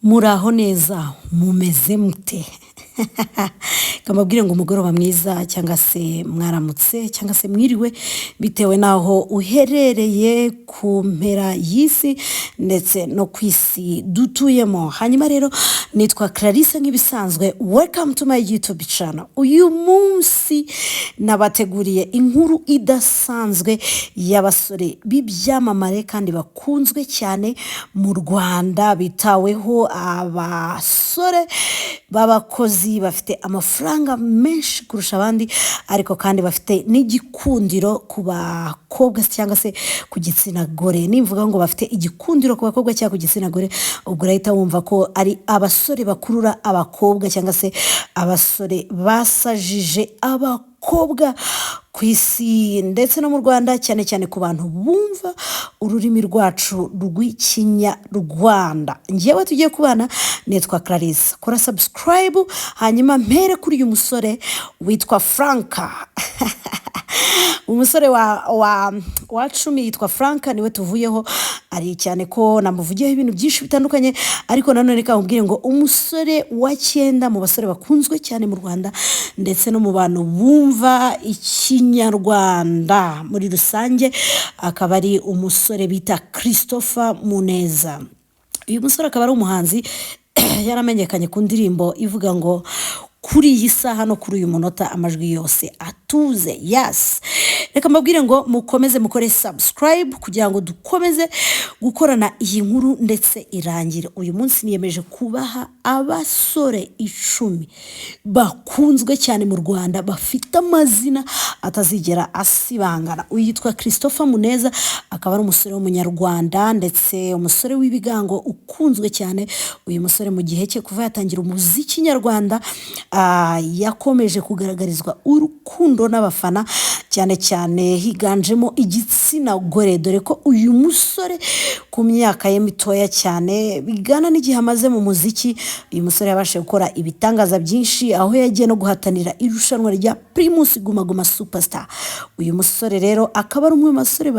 Muraho neza mumeze mute kamabwire ngo umugoroba mwiza cyangwa se mwaramutse cyangwa se mwiriwe bitewe naho uherereye ku mpera y'isi ndetse no ku isi dutuyemo. Hanyuma rero nitwa Clarisse nk'ibisanzwe, welcome to my YouTube channel. Uyu munsi nabateguriye inkuru idasanzwe y'abasore b'ibyamamare kandi bakunzwe cyane mu Rwanda, bitaweho abasore b'abakozi bafite amafaranga menshi kurusha abandi, ariko kandi bafite n'igikundiro ku bakobwa cyangwa se ku gitsina gore. Nimvuga ngo bafite igikundiro ku bakobwa cyangwa ku gitsina gore, ubwo urahita wumva ko ari abasore bakurura abakobwa cyangwa se abasore basajije abakobwa ku isi ndetse no mu Rwanda, cyane cyane ku bantu bumva ururimi rwacu rw'Ikinyarwanda. Njyewe tugiye kubana nitwa Clarisse. Kora subscribe hanyuma mpere kuri uyu musore witwa Franka. Umusore wa 10 yitwa Franka, niwe tuvuyeho, ari cyane ko namuvugiyeho ibintu byinshi bitandukanye, ariko nanone kakubwire ngo umusore wa 9 mu basore bakunzwe cyane mu Rwanda ndetse no mu bantu bumva Ikinyarwanda muri rusange, akaba ari umusore bita Christopher Muneza. Uyu musore akaba ari umuhanzi yaramenyekanye ku ndirimbo ivuga ngo kuri iyi saha no kuri uyu munota amajwi yose atuze. Yes, reka mbabwire ngo mukomeze mukore subscribe kugira ngo dukomeze gukorana iyi nkuru ndetse irangire. Uyu munsi niyemeje kubaha abasore 10 bakunzwe cyane mu Rwanda, bafite amazina atazigera asibangana. Uyitwa Christopher Muneza, akaba ari umusore w'umunyarwanda ndetse umusore w'ibigango ukunzwe cyane. Uyu musore mu gihe cye kuva yatangira umuziki nyarwanda yakomeje kugaragarizwa urukundo n'abafana, cyane cyane higanjemo igitsina gore, dore ko uyu musore ku myaka ye mitoya cyane bigana n'igihe amaze mu muziki, uyu musore yabashije gukora ibitangaza byinshi, aho yagiye no guhatanira irushanwa rya Primus Guma Guma Superstar. Uyu musore rero akaba ari umwe mu basore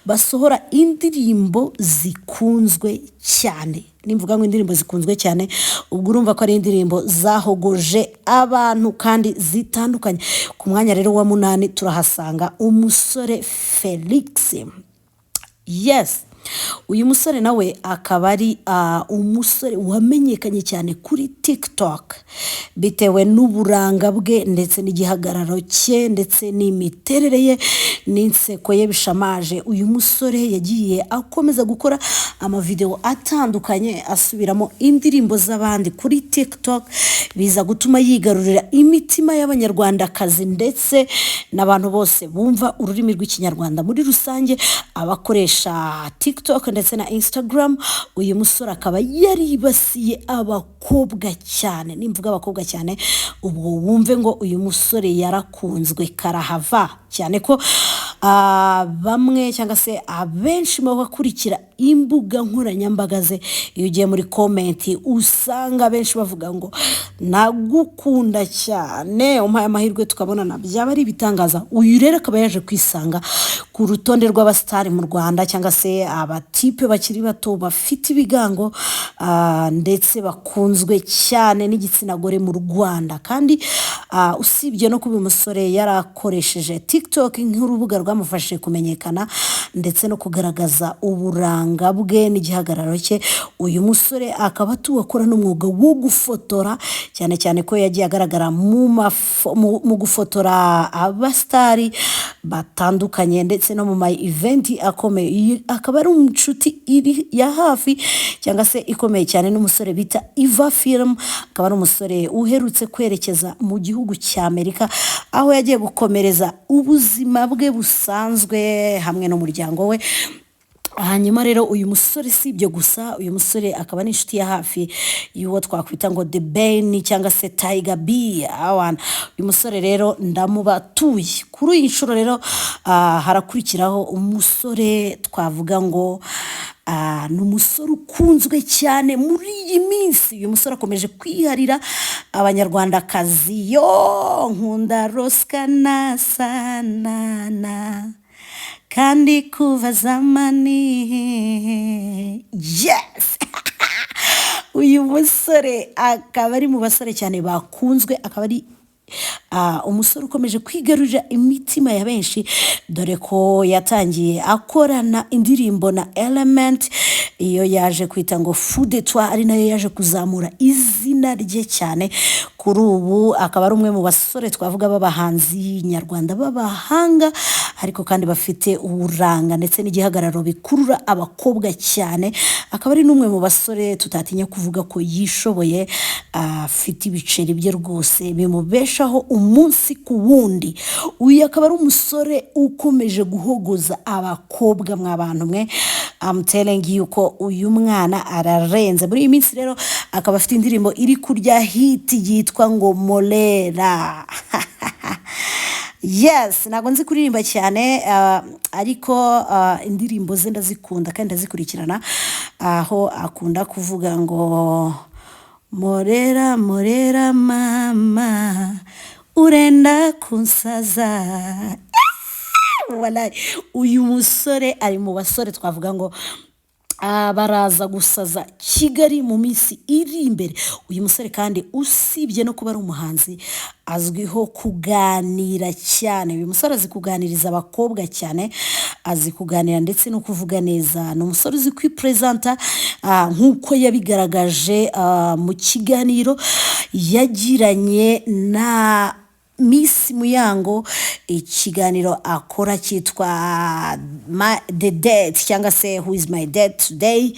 basohora indirimbo zikunzwe cyane. Nimvuga ngo indirimbo zikunzwe cyane, ubwo urumva ko ari indirimbo zahogoje abantu kandi zitandukanye. Ku mwanya rero wa 8 turahasanga umusore Felix. Yes, uyu musore nawe akaba ari umusore wamenyekanye cyane kuri TikTok bitewe n'uburanga bwe ndetse n'igihagararo cye ndetse n'imiterere ye n'inseko ye bishamaje. Uyu musore yagiye akomeza gukora amavideo atandukanye asubiramo indirimbo z'abandi kuri TikTok, biza gutuma yigarurira imitima y'abanyarwandakazi ndetse n'abantu bose bumva ururimi rw'Ikinyarwanda muri rusange, abakoresha TikTok ndetse na Instagram. Uyu musore akaba yaribasiye abakobwa cyane. Nimvuga abakobwa cyane, ubwo wumve ngo uyu musore yarakunzwe karahava, cyane ko bamwe cyangwa se abenshi mu bakurikira imbuga nkoranyambaga ze, iyo ugiye muri comment usanga benshi bavuga ngo nagukunda cyane, umpaye amahirwe tukabonana, byaba ari ibitangaza. Uyu rero akaba yaje kwisanga ku rutonde rw'abastari mu Rwanda, cyangwa se abatipe bakiri bato bafite ibigango ndetse bakunzwe cyane n'igitsina gore mu Rwanda. Kandi usibye no kuba umusore yarakoresheje TikTok nk'urubuga rwamufashije kumenyekana ndetse no kugaragaza uburanga bwe n'igihagararo cye, uyu musore akaba tuwakora n'umwuga wo gufotora, cyane cyane ko yagiye agaragara mu gufotora abastari batandukanye ndetse no mu my event akomeye. Akaba ari umucuti ya hafi cyangwa se ikomeye cyane n'umusore bita Eva Film, akaba ari umusore uherutse kwerekeza mu gihugu cya Amerika, aho yagiye gukomereza ubuzima bwe busanzwe hamwe n'umuryango we. Hanyuma rero uyu musore si ibyo gusa, uyu musore akaba n'inshuti ya hafi y'uwo twakwita ngo The Ben cyangwa se Tiger B. Uyu musore rero ndamubatuye kuri iyi nshuro. Rero harakurikiraho umusore twavuga ngo n'umusore ukunzwe cyane muri iyi minsi. Uyu musore akomeje kwiharira abanyarwandakazi. Yo nkunda Roskana sana kandi kuva zamani. Yes. uyu musore akaba ari mu basore cyane bakunzwe, akaba ari umusore ukomeje kwigarurira imitima ya benshi, dore ko yatangiye akorana indirimbo na Element, iyo yaje kwita ngo Fou de Toi, ari nayo yaje kuzamura izina rye cyane. Kuri ubu akaba ari umwe mu basore twavuga b'abahanzi nyarwanda b'abahanga, ariko kandi bafite uburanga ndetse n'igihagararo bikurura abakobwa cyane. Akaba ari n'umwe mu basore tutatinya kuvuga ko yishoboye, afite ibiceri bye rwose bimubeshaho umunsi ku wundi. Uyu akaba ari umusore ukomeje guhogoza abakobwa mw'abantu mwe. I'm telling you ko uyu mwana ararenze. Muri iyi minsi rero akaba afite indirimbo iri kurya hit yitwa ngo Molera. Yes, ntabwo nzi kuririmba cyane, ariko indirimbo ze ndazikunda kandi ndazikurikirana, aho akunda kuvuga ngo Molera, Molera mama, urenda kunsaza. Wallahi, uyu musore ari mu basore twavuga ngo baraza gusaza Kigali mu minsi iri imbere. Uyu musore kandi usibye no kuba ari umuhanzi, azwiho kuganira cyane. Uyu musore azi kuganiriza abakobwa cyane, azi kuganira ndetse no kuvuga neza. Ni umusore uzi kwipresenta nk'uko yabigaragaje mu kiganiro yagiranye na Miss Muyango, ikiganiro akora cyitwa The Date cyangwa se Who is my date today.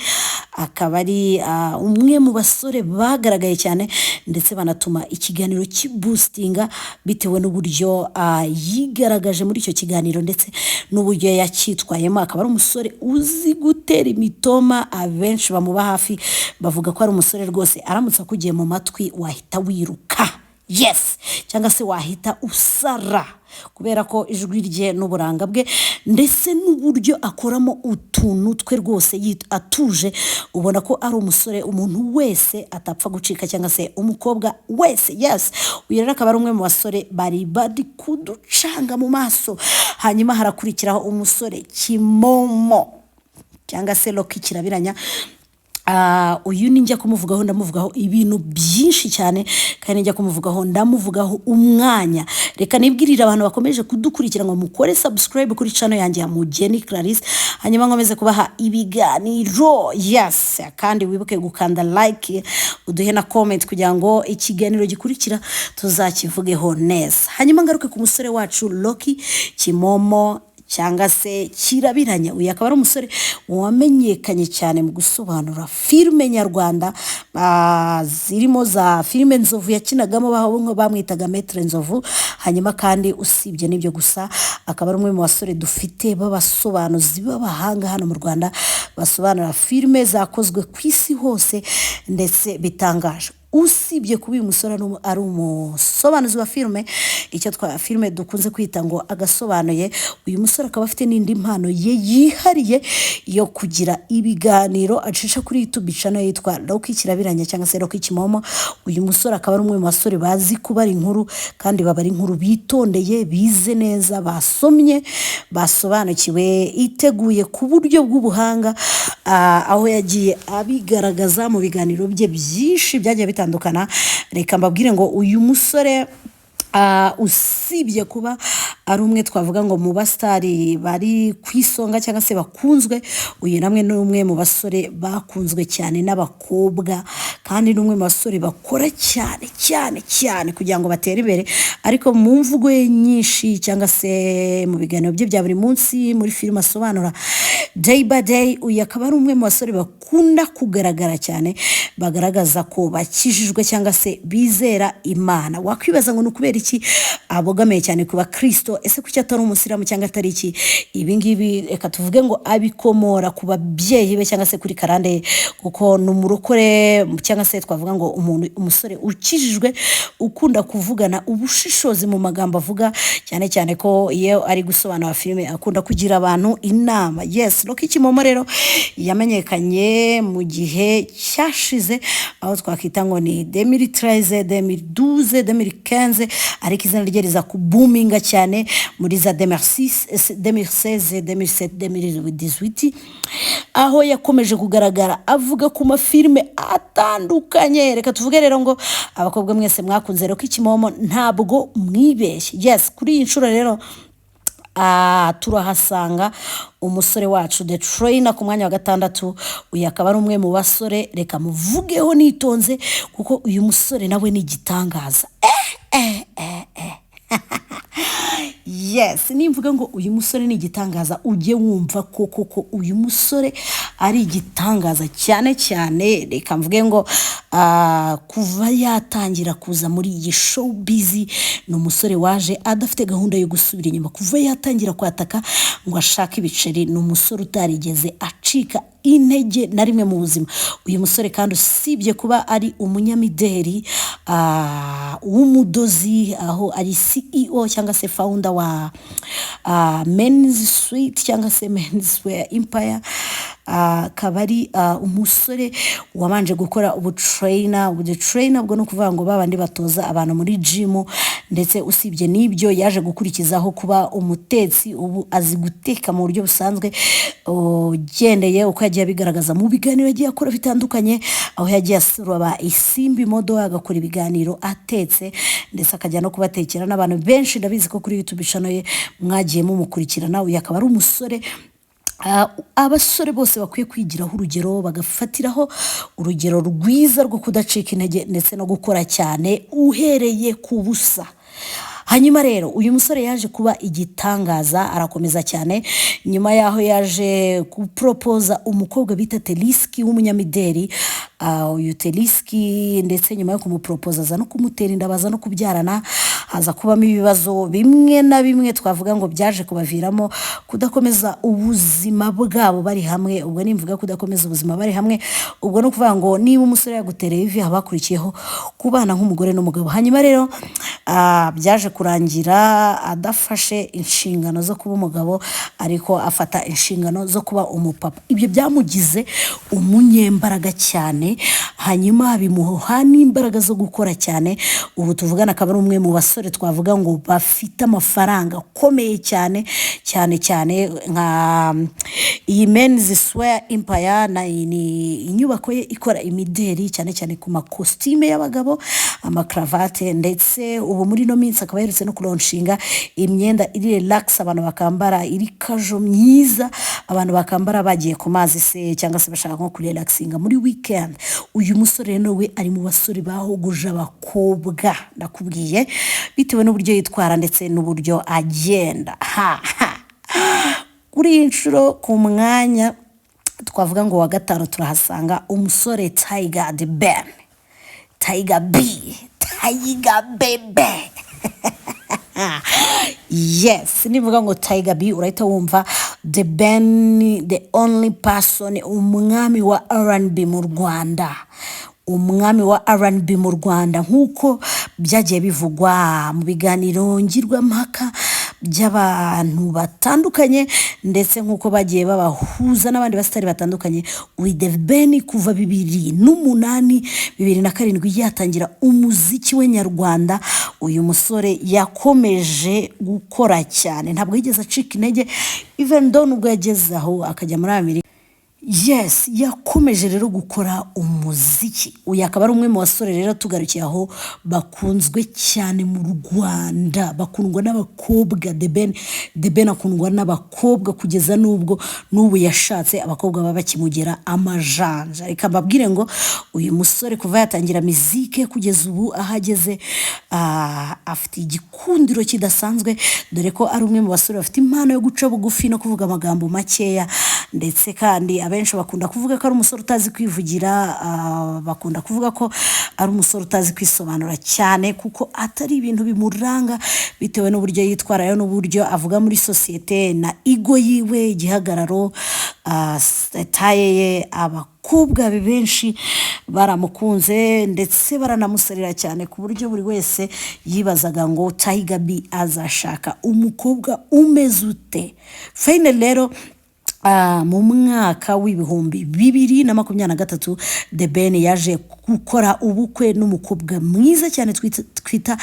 Akaba ari umwe mu basore bagaragaye cyane, ndetse banatuma ikiganiro kiboostinga bitewe n'uburyo yigaragaje muri icyo kiganiro ndetse n'uburyo yacyitwayemo. Akaba ari umusore uzi gutera imitoma, abenshi bamuba hafi bavuga ko ari umusore rwose aramutse akugiye mu matwi wahita wiruka. Yes, cyangwa se wahita usara, kubera ko ijwi rye n'uburanga bwe ndetse n'uburyo akoramo utuntu twe rwose atuje, ubona ko ari umusore umuntu wese atapfa gucika, cyangwa se umukobwa wese. Yes, uyu rero akaba ari umwe mu basore bari kuducanga mu maso. Hanyuma harakurikiraho umusore Kimomo cyangwa se Loki Kirabiranya. Uyu ninjya kumuvugaho ndamuvugaho ibintu byinshi cyane, kandi njya kumuvugaho ndamuvugaho umwanya. Reka nibwirira abantu bakomeje kudukurikira ngo mukore subscribe kuri channel yanjye ya Mugeni Clarisse, hanyuma nkomeze kubaha ibiganiro. Yes, kandi wibuke gukanda like, uduhe na comment kugira ngo ikiganiro gikurikira tuzakivugeho neza. Hanyuma ngaruke ku musore wacu Loki Kimomo cyangwa se Kirabiranya. Uyu akaba ari umusore wamenyekanye cyane mu gusobanura filime nyarwanda, zirimo za filime Nzovu yakinagamo, baho bamwitaga Maître Nzovu. Hanyuma kandi usibye n'ibyo gusa, akaba ari umwe mu basore dufite b'abasobanuzi b'abahanga hano mu Rwanda, basobanura filime zakozwe ku isi hose ndetse bitangaje. Usibye kuba uyu musore ari umusobanuzi wa filime, icyo filime dukunze kwita ngo agasobanuye, uyu musore akaba afite n'indi mpano ye yihariye yo kugira ibiganiro acisha kuri YouTube channel yitwa Loki Kirabiranya cyangwa se Loki Kimomo. Uyu musore akaba ari umwe mu basore bazi kuba ari inkuru, kandi baba ari inkuru bitondeye, bize neza, basomye, basobanukiwe, iteguye ku buryo bw'ubuhanga, aho yagiye abigaragaza mu biganiro bye byinshi byagiye bitandukana. Reka mbabwire ngo uyu musore usibye kuba ari umwe twavuga ngo mu bastari bari kwisonga cyangwa se bakunzwe, uyu namwe ni umwe mu basore bakunzwe cyane n'abakobwa, kandi n'umwe mu basore bakora cyane kugira ngo batere imbere. Ariko mu mvugo ye nyinshi cyangwa se mu biganiro bye bya buri munsi, muri filime asobanura day by day, uyu akaba ari umwe mu basore bakunda kugaragara cyane, bagaragaza ko bakijijwe cyangwa se bizera Imana. Wakwibaza ngo nukubera iki abogamiye cyane kuba Kristo? Ese kuki atari umusiramu cyangwa atari iki? Ibi ngibi reka tuvuge ngo abikomora ku babyeyi be cyangwa se kuri karande, kuko numurokore cyangwa se twavuga ngo umusore ukijijwe ukunda kuvugana ubushishozi mu magambo avuga, cyane ko iyo ari gusobanura filime akunda kugira abantu inama. Yes, Loki Kimomo rero yamenyekanye mu gihe cyashize, aho twakita ngo ni 2013, 2012, 2015, ariko izina rye riza kubuminga cyane muri za 2016, 2017, 2018, aho yakomeje kugaragara avuga ku mafilime bitandukanye. Reka tuvuge rero ngo abakobwa mwese mwakunze rero ko ikimomo ntabwo mwibeshye. Yes, kuri iyi nshuro rero turahasanga umusore wacu The Trainer ku mwanya wa gatandatu. Uyu akaba ari umwe mu basore, reka muvugeho nitonze kuko uyu musore nawe ni igitangaza. Yes, nimvuga ngo uyu musore ni igitangaza, ujye wumva koko uyu musore ari igitangaza cyane cyane. Reka mvuge ngo kuva yatangira kuza muri iyi showbiz, ni umusore waje adafite gahunda yo gusubira inyuma. Kuva yatangira kwataka ngo ashaka ibiceri, ni umusore utarigeze acika intege na rimwe mu buzima. Uyu musore kandi usibye kuba ari umunyamideli w'umudozi, aho ari CEO cyangwa se founder wa Men's Suite cyangwa se Men's Wear Empire, akaba ari umusore wabanje gukora ubutrainer bwo no kuvuga ngo babandi batoza abantu muri gym, ndetse usibye n'ibyo yaje gukurikizaho kuba umutetsi. Ubu azi guteka mu buryo busanzwe, ugendeye uko yagiye bigaragaza mu biganiro yagiye akora bitandukanye, aho yagiye asura Isimbi Modo agakora ibiganiro atetse, ndetse akajya no kubatekera n'abantu benshi. Ndabizi ko kuri YouTube channel ye mwagiye mumukurikirana. Uyu akaba ari umusore abasore bose bakwiye kwigiraho urugero, bagafatiraho urugero rwiza rwo kudacika intege ndetse no gukora cyane uhereye ku busa. Hanyuma rero uyu musore yaje kuba igitangaza, arakomeza cyane. Nyuma yaho yaje kupropoza umukobwa bita Teliski w'umunyamideli. Uyu Teliski ndetse nyuma yo kumupropoza aza no kumutera inda, baza no kubyarana. Haza kubamo ibibazo bimwe na bimwe twavuga ngo byaje kubaviramo kudakomeza ubuzima bwabo bari hamwe. Ubwo nimvuga kudakomeza ubuzima bari hamwe, ubwo no kuvuga ngo niba umusore yagutereye ivi habakurikiyeho kubana nk'umugore n'umugabo. Hanyuma rero byaje kurangira adafashe inshingano zo kuba umugabo, ariko afata inshingano zo kuba umupapa. Ibyo byamugize umunyembaraga cyane, hanyuma bimuha n'imbaraga zo gukora cyane. Ubu tuvugana akaba ari umwe mu basore twavuga ngo bafite amafaranga akomeye cyane nka iyi Men's Wear Empire. Ni inyubako ye ikora imideli cyane ku makositime y'abagabo, amakravate, ndetse ubu muri no minsi akaba yerutse no kuronshinga imyenda iri relax abantu bakambara, iri casual myiza abantu bakambara bagiye ku mazi se cyangwa se bashaka nko kurelaxinga muri weekend. Uyu musore rero we ari mu basore bahuguje abakobwa, ndakubwiye, bitewe n'uburyo yitwara ndetse n'uburyo agenda. Kuri iyi nshuro ku mwanya twavuga ngo wa gatanu turahasanga umusore Tiger The Ben, Tiger Bebe. Yes, nivuga ngo Tiger B urahita wumva The Ben, the only person, umwami wa R&B mu Rwanda. Umwami wa R&B mu Rwanda nk'uko byagiye bivugwa mu biganiro ngirwampaka by'abantu batandukanye, ndetse nk'uko bagiye babahuza n'abandi basitari batandukanye. With The Ben kuva 2008 2007 yatangira umuziki we nyarwanda, uyu musore yakomeje gukora cyane, ntabwo yigeze acika intege, even though nubwo yageze aho akajya muri Amerika. Yes, yakomeje rero gukora umuziki. Uyu akaba ari umwe mu basore rero tugarukiye aho bakunzwe cyane mu Rwanda, bakundwa n'abakobwa. The Ben akundwa n'abakobwa kugeza n'ubu yashatse abakobwa baba bakimugera amajanja. Reka mbabwire ngo uyu musore kuva yatangira muzike kugeza ubu ahageze, afite igikundiro kidasanzwe, dore ko ari umwe mu basore bafite impano yo guca bugufi no kuvuga amagambo makeya, ndetse kandi abenshi bakunda kuvuga ko ari umusore utazi kwivugira, bakunda kuvuga ko ari umusore utazi kwisobanura cyane, kuko atari ibintu bimuranga bitewe n'uburyo yitwara yo n'uburyo avuga muri societe na ego yiwe, igihagararo, taye ye. Abakobwa benshi baramukunze ndetse baranamuserera cyane ku buryo buri wese yibazaga ngo Tiger B azashaka umukobwa umeze ute. Finally rero mu mwaka w'ibihumbi 2023 The Ben yaje gukora ubukwe n'umukobwa mwiza cyane twita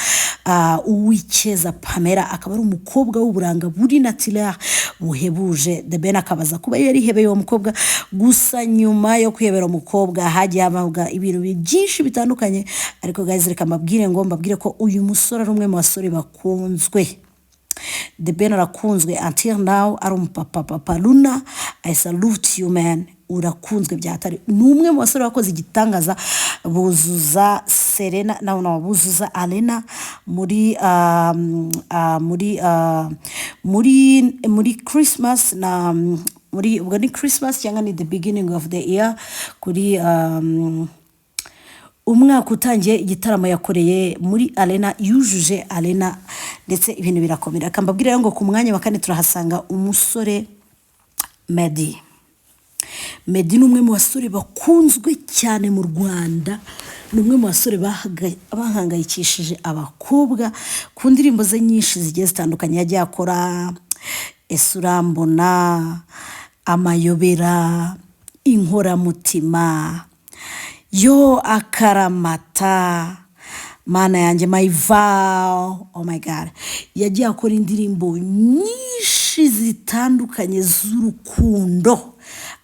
Uwikeza Pamela, akaba ari umukobwa w'uburanga buri naturel buhebuje. The Ben akabaza kuba yari hebeye uwo mukobwa, gusa nyuma yo kwihebera umukobwa hagiye habaga ibintu byinshi bitandukanye. Ariko guys, reka mbabwire ko uyu musore ari umwe mu basore bakunzwe. The Ben arakunzwe until now, ari umupapa Luna, I salute you man, urakunzwe byatari. Numwe mu basore bakoze igitangaza, buzuza Serena buzuza Alena muri Christmas na muri ubwo ni Christmas cyangwa ni the beginning of the year kuri umwaka utangiye igitaramo yakoreye muri Arena, yujuje Arena ndetse ibintu birakomera. Akambabwira ngo ku mwanya wa kane turahasanga umusore Meddy ni umwe mu basore bakunzwe cyane mu Rwanda, ni umwe mu basore bahangayikishije abakobwa ku ndirimbo ze nyinshi zigiye zitandukanye yagiye akora: Esurambona, Amayobera, Inkoramutima, Yo Akaramata, Mana yanjye, My Vow, oh my God. Yagiye akora indirimbo nyinshi zitandukanye z'urukundo.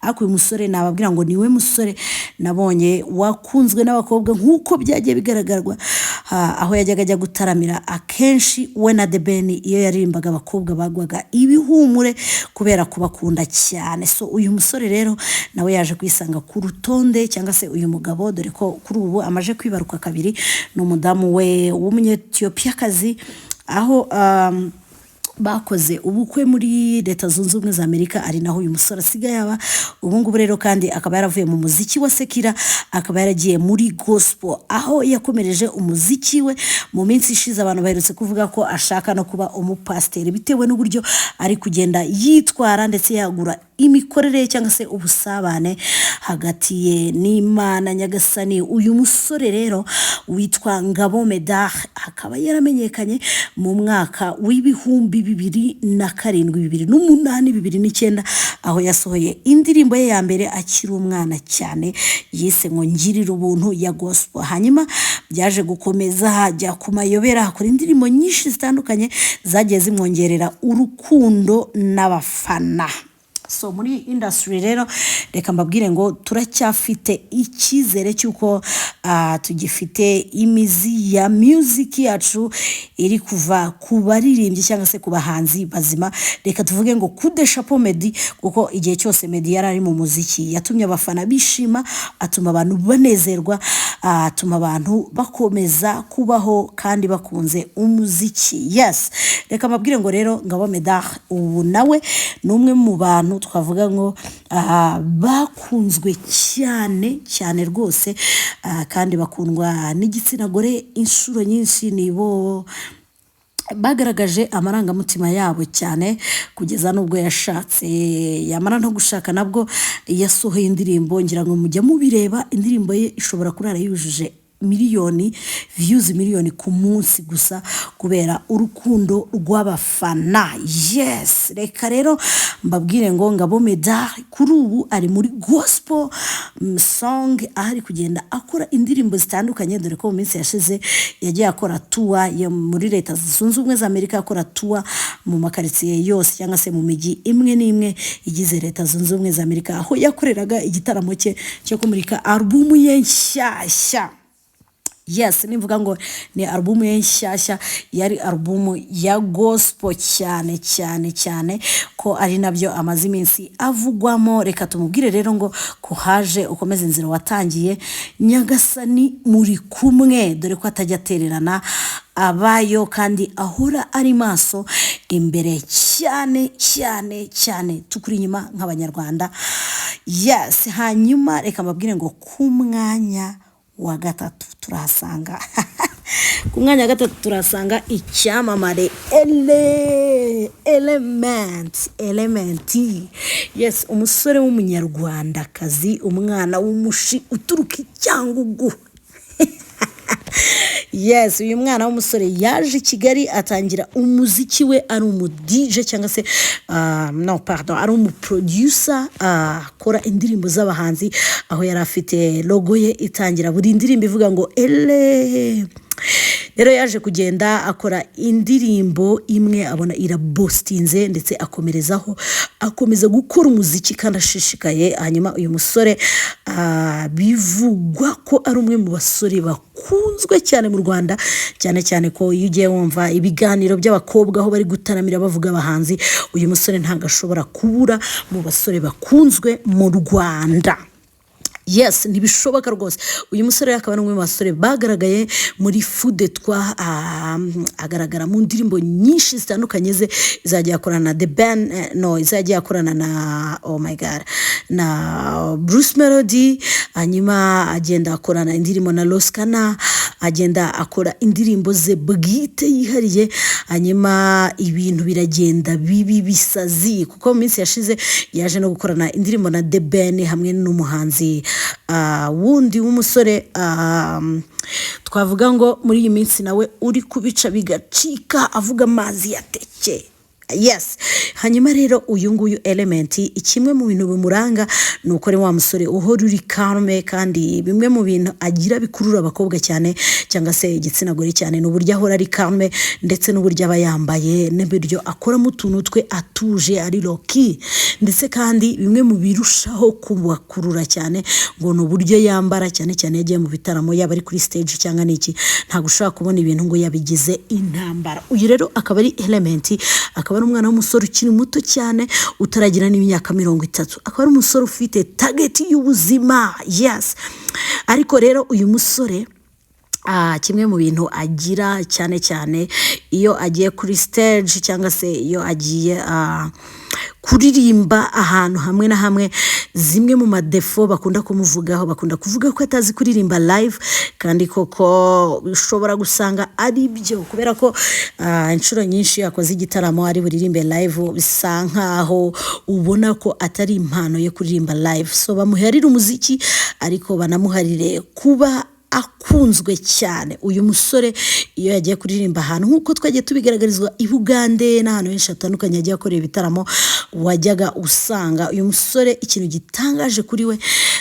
Ako uyu musore nababwira ngo niwe musore nabonye wakunzwe n'abakobwa nk'uko byagiye bigaragarwa aho yajyaga ajya gutaramira. Akenshi we na The Ben iyo yaririmbaga abakobwa bagwaga ibihumure kubera kubakunda cyane. So uyu musore rero nawe yaje kwisanga ku rutonde, cyangwa se uyu mugabo, dore ko kuri ubu amaje kwibaruka kabiri, n'umudamu we w'umunyetiyopiyakazi, aho bakoze ubukwe muri Leta Zunze Ubumwe za Amerika, ari naho uyu musore asigaye yaba. Ubu ngubu rero kandi akaba yaravuye mu muziki wa Sekira, akaba yaragiye muri gospel, aho yakomereje umuziki we. Mu minsi ishize abantu baherutse kuvuga ko ashaka no kuba umupasiteri bitewe n'uburyo ari kugenda yitwara ndetse yagura imikorere cyangwa se ubusabane hagati ye n'Imana Nyagasani. Uyu musore rero witwa Ngabo Medard akaba yaramenyekanye mu mwaka w'ibihumbi 2007, 2008, 2009, aho yasohoye indirimbo ye ya mbere akiri umwana cyane yise ngo Ngirira Ubuntu ya gospel. Hanyuma byaje gukomeza hajya ku Mayobera, akora indirimbo nyinshi zitandukanye zagiye zimwongerera urukundo n'abafana. So muri industry rero reka mbabwire ngo turacyafite icyizere cyuko tugifite imizi ya music yacu iri kuva ku baririmbyi cyangwa se ku bahanzi bazima. Reka tuvuge ngo kude chapeau Meddy, kuko igihe cyose Meddy yarari mu muziki yatumye abafana bishima, atuma abantu banezerwa, atuma abantu bakomeza kubaho kandi bakunze umuziki. Yes, reka mbabwire ngo rero Ngabo Medard ubu nawe numwe mu bantu twavuga ngo bakunzwe cyane rwose, kandi bakundwa n'igitsina gore inshuro nyinshi. Nibo bagaragaje amarangamutima yabo cyane kugeza nubwo yashatse, yamara no gushaka nabwo yasohoye indirimbo. Ngira ngo mujya mubireba, indirimbo ye ishobora kurara yujuje views miliyoni ku munsi gusa kubera urukundo rw'abafana. Yes, reka rero mbabwire ngo Ngabo Medard kuri ubu ari muri gospel song, ahari kugenda akora indirimbo zitandukanye, dore ko mu minsi yashize yagiye akora tour yo muri Leta Zunze Ubumwe za Amerika, akora tour mu makaritsiye yose cyangwa se mu migi imwe n'imwe igize Leta Zunze Ubumwe za Amerika, aho yakoreraga igitaramo cye cyo kumurika album ye nshyashya. Yes, nivuga ngo ni album ye nshyashya, yari album ya gospel cyane ko ari nabyo amaze iminsi avugwamo. Reka tumubwire rero ngo kuhaje ukomeze inzira watangiye, Nyagasani muri kumwe, dore ko atajya atererana abayo kandi ahora ari maso imbere cyane tukuri inyuma nk'abanyarwanda. Yes, hanyuma reka mbabwire ngo ku mwanya wa gatatu turahasanga ku mwanya wa gatatu turahasanga icyamamare Element. Yes, umusore w'umunyarwandakazi, umwana w'umushi uturuka i Cyangugu. Yes, uyu mwana w'umusore yaje i Kigali atangira umuziki we ari umu DJ cyangwa se no pardon ari umu producer akora indirimbo z'abahanzi aho yari afite logo ye itangira buri ndirimbo ivuga ngo ele. Rero yaje kugenda akora indirimbo imwe abona irabostinze ndetse akomerezaho akomeza gukora umuziki kandi ashishikaye. Hanyuma uyu musore bivugwa ko ari umwe mu basore bakunzwe cyane mu Rwanda, cyane cyane ko iyo ugiye wumva ibiganiro by'abakobwa aho bari gutaramira bavuga abahanzi, uyu musore ntabwo ashobora kubura mu basore bakunzwe mu Rwanda. Yes, ntibishoboka rwose. Uyu musore akaba ari umwe mu basore bagaragaye muri Fudetwa, agaragara mu ndirimbo nyinshi zitandukanye ze izajya akorana na The Band, izajya akorana na oh my god na Bruce Melody, hanyuma agenda akorana indirimbo na Loskana, agenda akora indirimbo ze bwite yihariye, hanyuma ibintu biragenda bibi bisazi kuko mu minsi yashize yaje no gukorana indirimbo na The Band hamwe n'umuhanzi wundi w'umusore twavuga ngo muri iyi minsi nawe uri kubica bigacika avuga amazi yateke. Yes, hanyuma rero uyu nguyu Element ikimwe mu bintu bimuranga nuko ari wa musore uhora uri calme, kandi bimwe mu bintu agira bikurura abakobwa cyane cyangwa se igitsina gore cyane n'uburyo ahora ari calme ndetse n'uburyo aba yambaye n'ibiryo akora mu tuntu twe atuje ari loki, ndetse kandi bimwe mu birushaho kubakurura cyane ngo n'uburyo yambara, cyane cyane yagiye mu bitaramo yaba ari kuri stage cyangwa niki ntago ushaka kubona ibintu ngo yabigize intambara. Uyu rero akaba ari Element, akaba ari umwana w'umusore ukiri muto cyane utaragira n'imyaka 30, akaba ari umusore ufite target y'ubuzima. Yes, ariko rero uyu musore kimwe mu bintu agira cyane cyane iyo agiye kuri stage cyangwa se iyo agiye kuririmba ahantu hamwe na hamwe, zimwe mu madefo bakunda kumuvugaho, bakunda kuvuga ko atazi kuririmba live, kandi koko bishobora gusanga ari byo kubera ko inshuro nyinshi yakoze igitaramo ari buririmbe live bisa nkaho ubona ko atari impano yo kuririmba live. So bamuharira umuziki ariko banamuharire kuba akunzwe cyane. Uyu musore iyo yagiye kuririmba ahantu nkuko twagiye tubigaragarizwa i Bugande n'ahantu henshi hatandukanye yagiye akorera ibitaramo, wajyaga usanga uyu musore ikintu gitangaje kuri we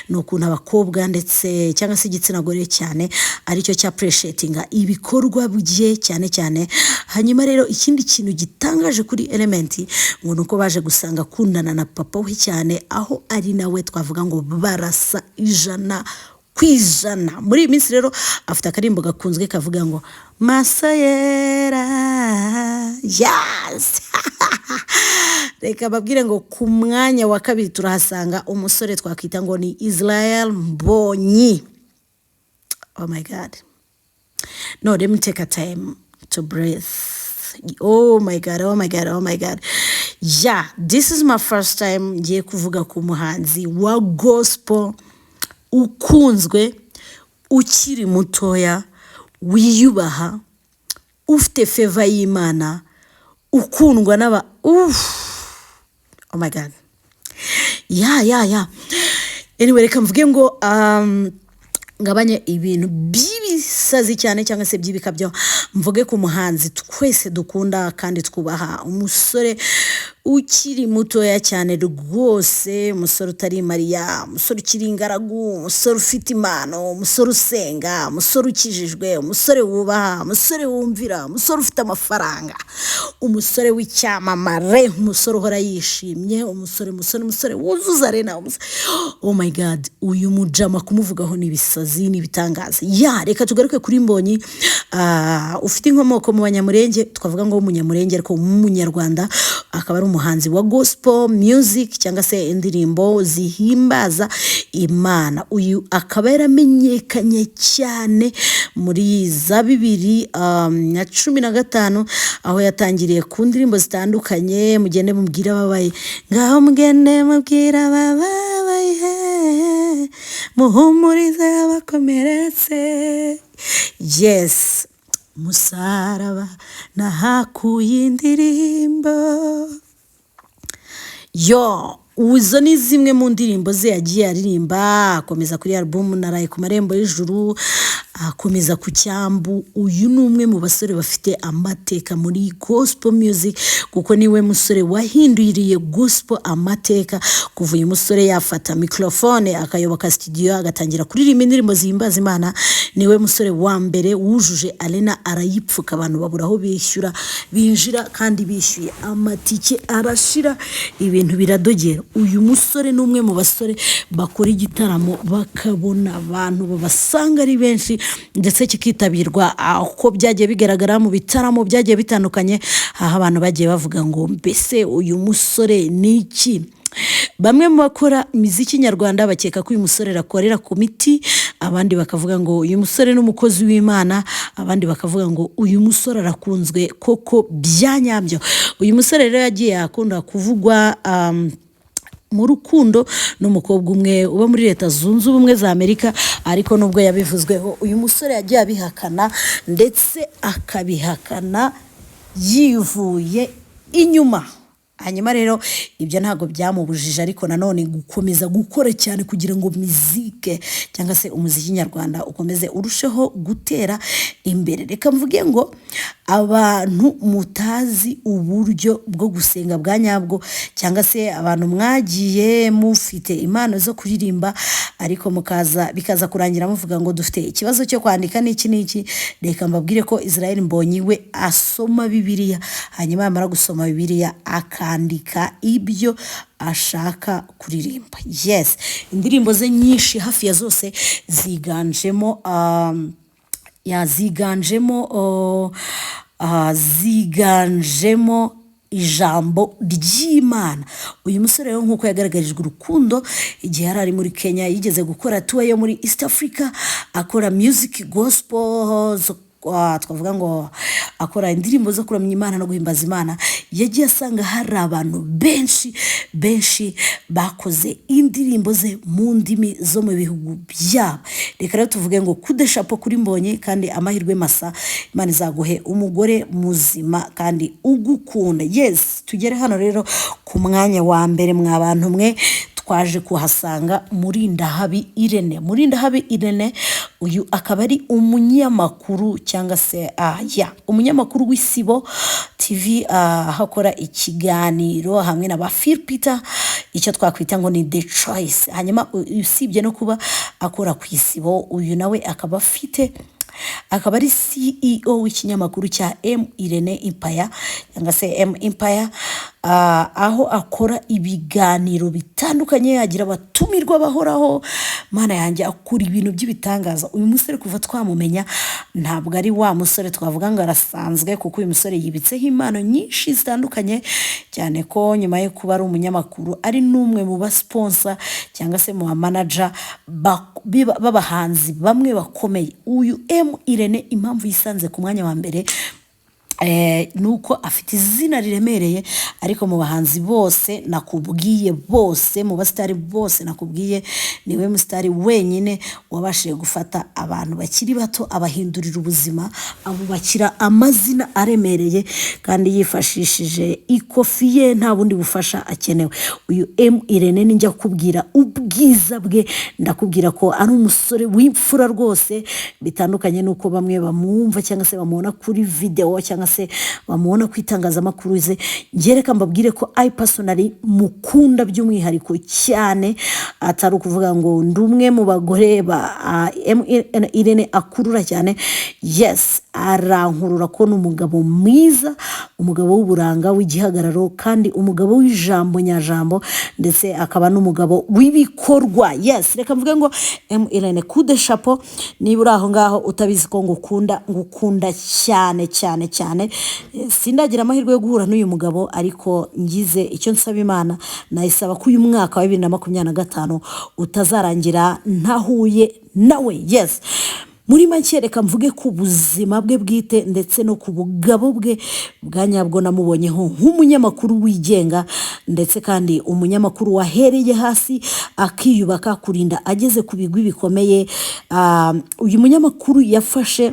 no kuntu abakobwa ndetse cyangwa se igitsina gore cyane aricyo cya appreciatinga ibikorwa bye cyane cyane. Hanyuma rero ikindi kintu gitangaje kuri Element ngo nuko baje gusanga kundana na papa we cyane, aho ari nawe twavuga ngo barasa ijana kwijana. Muri iyi minsi rero afite akarimbo gakunzwe kavuga ngo Masa yera. Yes. Reka babwire ngo ku mwanya wa kabiri turahasanga umusore twakwita ngo ni Israel Mbonyi. Oh my god. No, let me take a time to breathe. Oh my god, oh my god, oh my god. Yeah, this is my first time ngiye kuvuga ku muhanzi wa gospel ukunzwe, ukiri mutoya, wiyubaha, ufite favor y'Imana, ukundwa n'aba oh my god. Yeah. Anyway, reka mvuge ngo ngabanye ibintu bibisazi cyane cyangwa se byibikabyo, mvuge ku muhanzi twese dukunda kandi twubaha, umusore ukiri mutoya cyane rwose, umusore utari Mariya, umusore ukiri ingaragu, umusore ufite impano, umusore usenga, umusore ukijijwe, umusore wubaha, umusore wumvira, umusore ufite amafaranga, umusore w'icyamamare, umusore uhora yishimye, umusore wuzuza arena. Oh my god, uyu mujama kumuvugaho nibisazi nibitangaza. Ya reka tugaruke kuri Mbonyi, ufite inkomoko mu Banyamurenge, twavuga ngo umunyamurenge ariko umunyarwanda, akaba ari umuhanzi wa gospel music cyangwa se indirimbo zihimbaza Imana. Uyu akaba yaramenyekanye cyane muri za 2015 aho yatangiriye ku ndirimbo zitandukanye, mugende mubwira babaye ngaho, mugende mubwira babaye, muhumurize abakomeretse. Yes, musaraba nahakuye indirimbo. Yo, uzo ni zimwe mu ndirimbo ze yagiye aririmba, akomeza kuri album Naraye ku marembo y'ijuru, akomeza ku cyambu. Uyu ni umwe mu basore bafite amateka muri gospel music, kuko niwe musore wahinduriye gospel amateka. Kuva uyu musore yafata microphone akayoboka studio agatangira kuririmba indirimbo zihimbaza Imana, niwe musore wa mbere wujuje arena arayipfuka, abantu babura aho bishyura, binjira kandi bishyuye amatike arashira, ibintu biradogera. Uyu musore ni umwe mu basore bakora igitaramo bakabona abantu babasanga ari benshi, ndetse kikitabirwa uko byagiye bigaragara mu bitaramo byagiye bitandukanye, aho abantu bagiye bavuga ngo mbese uyu musore ni iki. Bamwe mu bakora imiziki nyarwanda bakeka ko uyu musore rakorera ku miti, abandi bakavuga ngo uyu musore n'umukozi w'Imana, abandi bakavuga ngo uyu musore arakunzwe koko byanyabyo. Uyu musore rero yagiye akunda kuvugwa mu rukundo n'umukobwa umwe uba muri Leta Zunze Ubumwe za Amerika, ariko nubwo yabivuzweho uyu musore yagiye abihakana, ndetse akabihakana yivuye inyuma. Hanyuma rero ibyo ntago byamubujije ariko nanone gukomeza gukora cyane kugira ngo muzike cyangwa se umuziki nyarwanda ukomeze urusheho gutera imbere. Reka mvuge ngo abantu mutazi uburyo bwo gusenga bwa nyabwo, cyangwa se abantu mwagiye mufite impano zo kuririmba ariko bikaza kurangira muvuga ngo dufite ikibazo cyo kwandika n'iki, reka mbabwire ko Israel Mbonyi we asoma Bibiliya, hanyuma yamara gusoma Bibiliya akandika ibyo ashaka kuririmba. Yes, indirimbo ze nyinshi hafi ya zose ziganjemo ziganjemo ijambo ry'Imana. Uyu musore rero nkuko yagaragarijwe urukundo igihe yari ari muri Kenya, yigeze gukora tour yo muri East Africa, akora music gospel, twavuga ngo akora indirimbo zo kuramya Imana no guhimbaza Imana. Yagiye asanga hari abantu benshi bakoze indirimbo ze mu ndimi zo mu bihugu byabo. Reka rero tuvuge ngo kudeshapo kuri Mbonyi, kandi amahirwe masa, Imana izaguhe umugore muzima kandi ugukunda. Yes, tugere hano rero ku mwanya wa mbere mw'abantu mwe twaje kuhasanga Murindahabi Irene. Uyu akaba ari umunyamakuru cyangwa se umunyamakuru w'Isibo TV, hakora ikiganiro hamwe na ba Phil Peter, icyo twakwita ngo ni The Choice. Hanyuma usibye no kuba akora ku Isibo, uyu nawe akaba ari CEO w'ikinyamakuru cya M Irene Empire cyangwa se M Empire, aho akora ibiganiro bitandukanye, agira abatumirwa bahoraho. Mana yanjye, akora ibintu by'ibitangaza. Uyu musore kuva twamumenya ntabwo ari wa musore twavuga ngo arasanzwe, kuko uyu musore yibitseho impano nyinshi zitandukanye, cyane ko nyuma yo kuba ari umunyamakuru ari n'umwe mu ba sponsor cyangwa se mu manager b'abahanzi bamwe bakomeye. Uyu M Irene impamvu yisanze ku mwanya wa mbere nuko afite izina riremereye, ariko mu bahanzi bose nakubwiye, bose mu basitari bose nakubwiye, niwe musitari wenyine wabashije gufata abantu bakiri bato abahindurira ubuzima, abubakira amazina aremereye, kandi yifashishije ikofi ye, nta bundi bufasha akenewe. Uyu M Irene ninjya kubwira ubwiza bwe, ndakubwira ko ari umusore w'imfura rwose, bitandukanye nuko bamwe bamwumva cyangwa se bamubona kuri video cyangwa se bamubona kwitangazamakuru ze. Ngereka mbabwire ko I personally mukunda by'umwihariko cyane, atari ukuvuga ngo ndumwe mu bagore ba Irene akurura cyane. Yes, arankurura ko n'umugabo mwiza, umugabo w'uburanga, w'igihagararo, kandi umugabo w'ijambo nyajambo, ndetse akaba n'umugabo w'ibikorwa. Yes, reka mvuge ngo M Irene kude chapeau, niba uri aho ngaho utabizi ko ngukunda cyane. Sindagira amahirwe yo guhura n'uyu mugabo, ariko ngize icyo nsaba Imana, nayisaba ko uyu mwaka wa 2025 utazarangira ntahuye nawe. Yes, muri make reka mvuge ku buzima bwe bwite ndetse no ku bugabo bwe bwa nyabwo namubonyeho nk'umunyamakuru wigenga, ndetse kandi umunyamakuru wahereye hasi akiyubaka kurinda ageze ku bigwi bikomeye. Uyu munyamakuru yafashe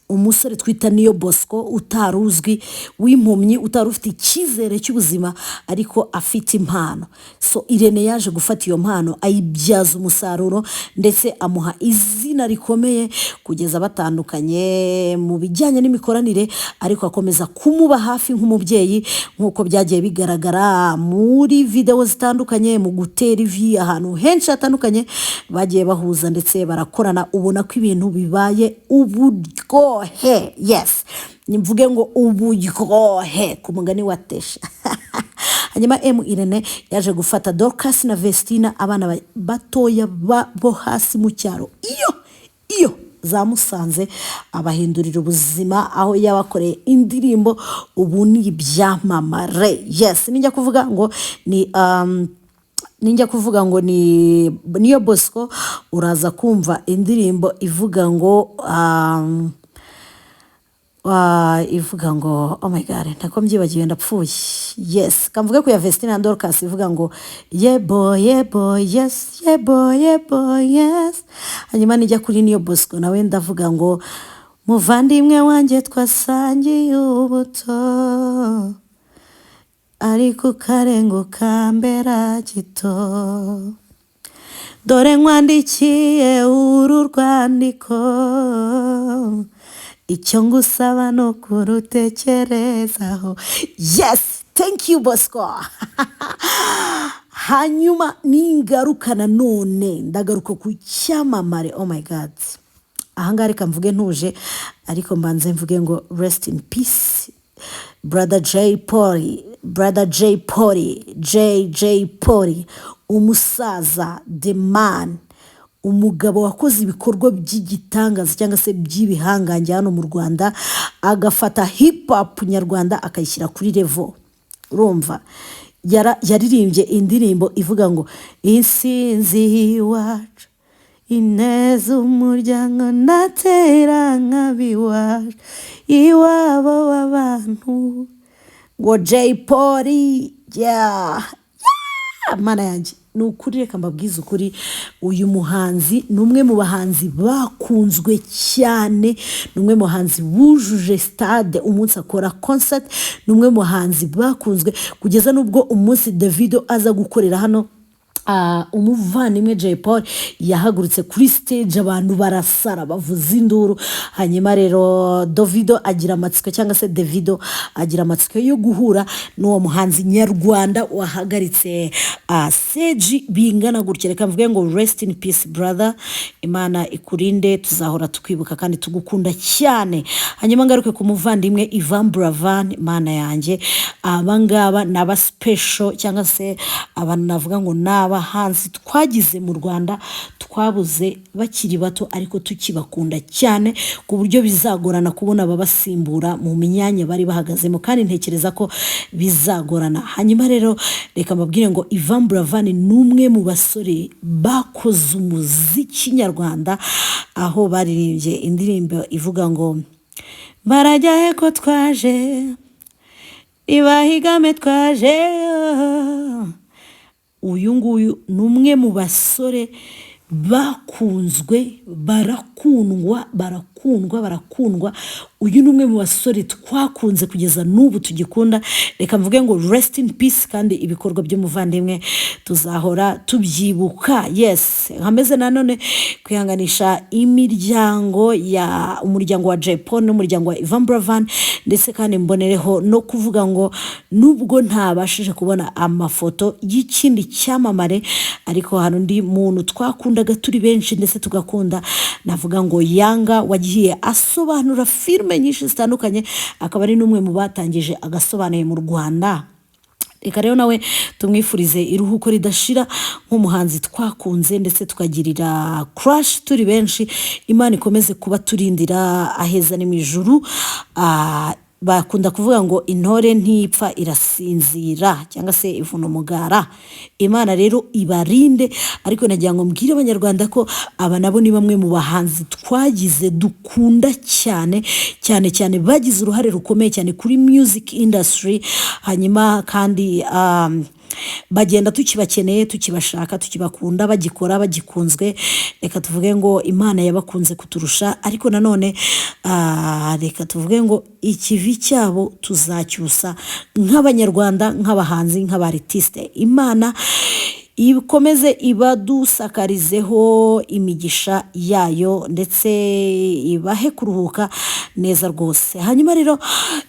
umusore twita Niyo Bosco utaruzwi w'impumyi utari ufite icyizere cy'ubuzima ariko afite impano. So Irene yaje gufata iyo mpano ayibyaza umusaruro ndetse amuha izina rikomeye kugeza batandukanye mu bijyanye n'imikoranire, ariko akomeza kumuba hafi nk'umubyeyi nk'uko byagiye bigaragara muri video zitandukanye, mu gutera ivi ahantu henshi hatandukanye bagiye bahuza ndetse barakorana, ubona ko ibintu bibaye uburyohe. Yes, nimvuge ngo uburyohe ku mugani wa Tesha. Hanyuma Irene yaje gufata Dorcas na Vestina, abana batoya bo hasi mu cyaro iyo zamusanze abahindurira ubuzima, aho yabakoreye indirimbo ubu ni ibyamamare. Yes, ninjya kuvuga ngo ni Niyo Bosco, uraza kumva indirimbo ivuga ngo oh my god, ntako mbyibagiwe ndapfuye. Yes, kamvuge ku ya Vestina na Dorcas ivuga ngo yeah boy yes, yeah boy yes. Hanyuma nijya kuri Niyo Bosco nawe ndavuga ngo muvandimwe wanjye twasangiye ubuto ariko karenguka mbera gito, dore nkwandikiye uru rwandiko, icyo ngusaba no kurutekerezaho. Yes, thank you Bosco. Hanyuma ningaruka nanone ndagaruka ku cyamamare. Oh my god, ahangaha reka mvuge ntuje, ariko mbanze mvuge ngo rest in peace brother J Polly, umusaza, the man, umugabo wakoze ibikorwa by'igitangaza cyangwa se by'ibihangange hano mu Rwanda, agafata hip hop nyarwanda akayishyira kuri level. Urumva yaririmbye indirimbo ivuga ngo insinzi iwacu ineza umuryango natera nkabiwacu iwabo w'abantu, ngo J Polly. Mana yanjye ni ukuri, reka mbabwize ukuri, uyu muhanzi ni umwe mu bahanzi bakunzwe cyane, ni umwe mu bahanzi wujuje stade umunsi akora concert, ni umwe mu bahanzi bakunzwe kugeza n'ubwo umunsi Davido aza gukorera hano umuvandimwe J Polly yahagurutse kuri stage, abantu barasara bavuza induru. Hanyuma rero Davido agira amatsiko cyangwa se Davido agira amatsiko yo guhura n'uwo muhanzi nyarwanda wahagaritse stage bingana gutya. Reka mvuge ngo rest in peace brother, Imana ikurinde, tuzahora tukwibuka kandi tugukunda cyane. Hanyuma ngaruke ku muvandimwe Ivan Buravan, Imana yanjye, abangaba naba special cyangwa se abantu navuga ngo naba hanzi twagize mu Rwanda, twabuze bakiri bato ariko tukibakunda cyane ku buryo bizagorana kubona babasimbura mu myanya bari bahagazemo, kandi ntekereza ko bizagorana. Hanyuma rero reka mbabwire ngo Ivan Buravan ni umwe mu basore bakoze umuziki nyarwanda, aho baririmbye indirimbo ivuga ngo barajyahe ko twaje ibahigame twaje. Uyu nguyu ni umwe mu basore bakunzwe, barakundwa. Uyu ni umwe mu basore twakunze kugeza n'ubu tugikunda. Reka mvuge ngo rest in peace, kandi ibikorwa by'umuvandimwe tuzahora tubyibuka. Yes, nkameze nanone kwihanganisha umuryango wa J Polly n'umuryango wa Ivan Buravan, ndetse kandi mbonereho no kuvuga ngo nubwo ntabashije kubona amafoto y'ikindi cyamamare, ariko hari undi muntu twakundaga turi benshi ndetse tugakunda, navuga ngo Yanga wagiye asobanura filime nyinshi zitandukanye, akaba ari n'umwe mu batangije agasobanuye mu Rwanda. Reka rero nawe tumwifurize iruhuko ridashira nk'umuhanzi twakunze ndetse tukagirira crush turi benshi. Imana ikomeze kuba turindira aheza ni mu ijuru. Bakunda kuvuga ngo intore ntipfa irasinzira cyangwa se ivuna umugara. Imana rero ibarinde, ariko nagira ngo mbwire abanyarwanda ko aba nabo ni bamwe mu bahanzi twagize dukunda cyane bagize uruhare rukomeye cyane kuri music industry. Hanyuma kandi bagenda tukibakeneye, tukibashaka, tukibakunda, bagikora bagikunzwe. Reka tuvuge ngo Imana yabakunze kuturusha, ariko nanone reka tuvuge ngo ikivi cyabo tuzacyusa nk'abanyarwanda, nk'abahanzi, nk'abaritiste. Imana ikomeze ibadusakarizeho imigisha yayo, ndetse ibahe kuruhuka neza rwose. Hanyuma rero,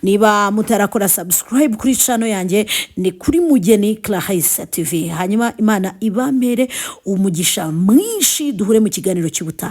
niba mutarakora subscribe kuri channel yanjye, ni kuri Mugeni Clarisse TV. Hanyuma Imana ibamere umugisha mwinshi, duhure mu kiganiro cy'ubutaha.